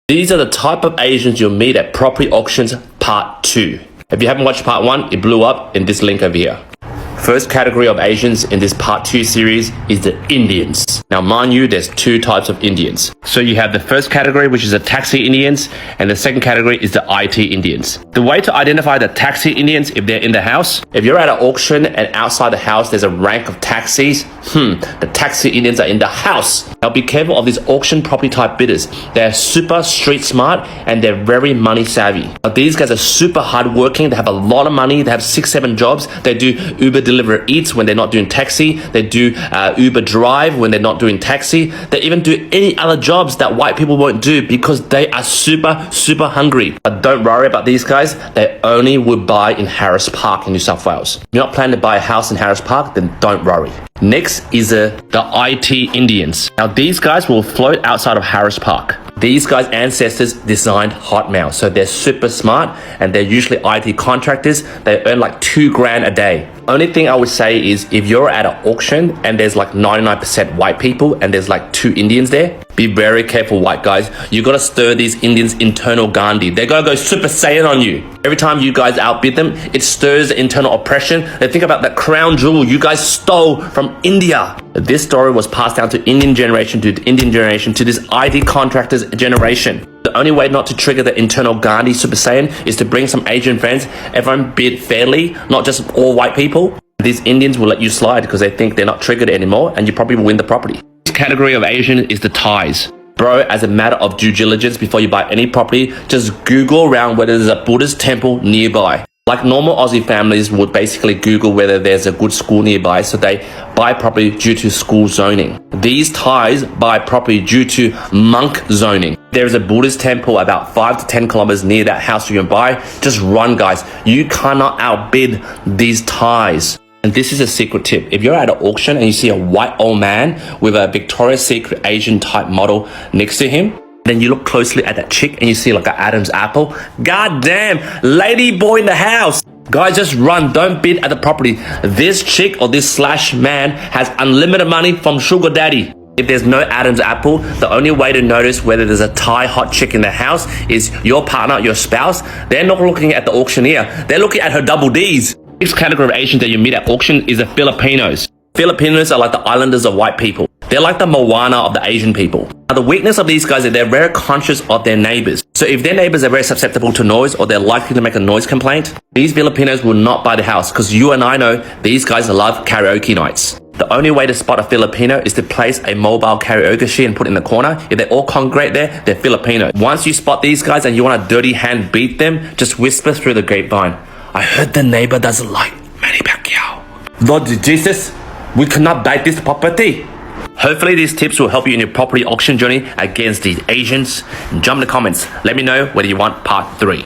These are the type of Asians you'll meet at Property Auctions Part 2. If you haven't watched Part 1, it blew up in this link over here. First category of Asians in this Part 2 series is the Indians. Now, mind you, there's two types of Indians. So you have the first category, which is the taxi Indians, and the second category is the IT Indians. The way to identify the taxi Indians, if they're in the house, if you're at an auction and outside the house there's a rank of taxis, the taxi Indians are in the house. Now be careful of these auction property type bidders. They're super street smart and they're very money savvy. Now, these guys are super hardworking. They have a lot of money. They have 6-7 jobs. They do Uber Deliver Eats when they're not doing taxi. They do Uber Drive when they're not doing taxi. They even do any other jobs that white people won't do because they are super hungry. But don't worry about these guys. They only would buy in Harris Park in New South Wales. If you're not planning to buy a house in Harris Park, then don't worry. Next is the IT Indians. Now these guys will float outside of Harris Park. These guys' ancestors designed Hotmail, so they're super smart and they're usually IT contractors. They earn like $2,000 a day. Only thing I would say is if you're at an auction and there's like 99% white people and there's like 2 Indians there, be very careful, white guys. You gotta stir these Indians' internal Gandhi. They're gonna go Super Saiyan on you. Every time you guys outbid them, it stirs the internal oppression. They think about that crown jewel you guys stole from India. This story was passed down to Indian generation to Indian generation to this IT contractors generation. The only way not to trigger the internal Gandhi Super Saiyan is to bring some Asian friends. Everyone bid fairly, not just all white people. These Indians will let you slide because they think they're not triggered anymore and you probably will win the property. This category of Asian is the Thais. Bro, as a matter of due diligence before you buy any property, just Google around whether there's a Buddhist temple nearby. Like normal Aussie families would basically Google whether there's a good school nearby, so they buy property due to school zoning. These Thais buy property due to monk zoning. There's a Buddhist temple about 5 to 10 kilometers near that house you can buy. Just run, guys. You cannot outbid these Thais. And this is a secret tip. If you're at an auction and you see a white old man with a Victoria's Secret Asian type model next to him, then you look closely at that chick and you see like an Adam's apple. God damn, lady boy in the house. Guys, just run. Don't bid at the property. This chick or this slash man has unlimited money from sugar daddy. If there's no Adam's apple, the only way to notice whether there's a Thai hot chick in the house is your partner, your spouse. They're not looking at the auctioneer. They're looking at her double Ds. Next category of Asians that you meet at auction is the Filipinos. Filipinos are like the islanders of white people. They're like the Moana of the Asian people. Now, the weakness of these guys is they're very conscious of their neighbors. So if their neighbors are very susceptible to noise or they're likely to make a noise complaint, these Filipinos will not buy the house because you and I know these guys love karaoke nights. The only way to spot a Filipino is to place a mobile karaoke sheet and put it in the corner. If they all congregate there, they're Filipino. Once you spot these guys and you want a dirty hand beat them, just whisper through the grapevine, I heard the neighbor doesn't like Manny Pacquiao. Lord Jesus, we cannot buy this property. Hopefully these tips will help you in your property auction journey against these Asians. Jump in the comments. Let me know whether you want part 3.